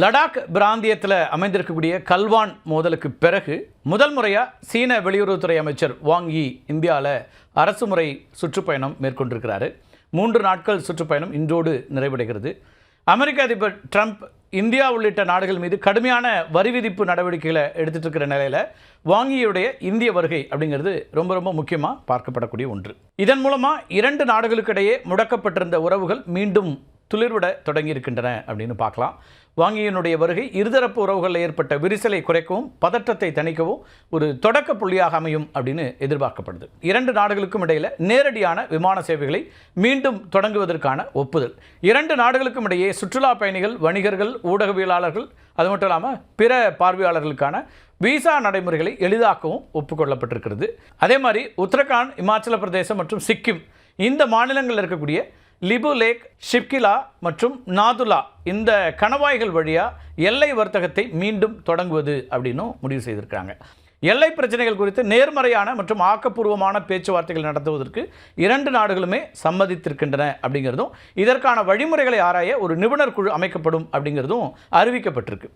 லடாக் பிராந்தியத்தில் அமைந்திருக்கக்கூடிய கல்வான் மோதலுக்கு பிறகு முதல் முறையாக சீன வெளியுறவுத்துறை அமைச்சர் வாங் யி இந்தியாவில் அரசுமுறை சுற்றுப்பயணம் மேற்கொண்டிருக்கிறாரு. 3 நாட்கள் சுற்றுப்பயணம் இன்றோடு நிறைவடைகிறது. அமெரிக்க அதிபர் ட்ரம்ப் இந்தியா உள்ளிட்ட நாடுகள் மீது கடுமையான வரி விதிப்பு நடவடிக்கைகளை எடுத்துகிட்டு இருக்கிற நிலையில் வாங் யியுடைய இந்திய வருகை அப்படிங்கிறது ரொம்ப ரொம்ப முக்கியமாக பார்க்கப்படக்கூடிய ஒன்று. இதன் மூலமாக 2 நாடுகளுக்கிடையே முடக்கப்பட்டிருந்த உறவுகள் மீண்டும் துளிர்விட தொடங்கி இருக்கின்றன அப்படின்னு பார்க்கலாம். வாங் யியினுடைய வருகை இருதரப்பு உறவுகளில் ஏற்பட்ட விரிசலை குறைக்கவும் பதற்றத்தை தணிக்கவும் ஒரு தொடக்க புள்ளியாக அமையும் அப்படின்னு எதிர்பார்க்கப்படுது. 2 நாடுகளுக்கும் இடையில் நேரடியான விமான சேவைகளை மீண்டும் தொடங்குவதற்கான ஒப்புதல், 2 நாடுகளுக்கும் இடையே சுற்றுலா பயணிகள், வணிகர்கள், ஊடகவியலாளர்கள், அது மட்டும் இல்லாமல் பிற பார்வையாளர்களுக்கான விசா நடைமுறைகளை எளிதாக்கவும் ஒப்புக்கொள்ளப்பட்டிருக்கிறது. அதே மாதிரி உத்தரகாண்ட், இமாச்சல பிரதேசம் மற்றும் சிக்கிம் இந்த மாநிலங்களில் இருக்கக்கூடிய லிபு லேக், ஷிப்கிலா மற்றும் நாதுலா இந்த கணவாய்கள் வழியாக எல்லை வர்த்தகத்தை மீண்டும் தொடங்குவது அப்படின்னும் முடிவு செய்திருக்காங்க. எல்லை பிரச்சனைகள் குறித்து நேர்மறையான மற்றும் ஆக்கப்பூர்வமான பேச்சுவார்த்தைகள் நடத்துவதற்கு 2 நாடுகளுமே சம்மதித்திருக்கின்றன அப்படிங்கிறதும், இதற்கான வழிமுறைகளை ஆராய ஒரு நிபுணர் குழு அமைக்கப்படும் அப்படிங்கிறதும் அறிவிக்கப்பட்டிருக்கு.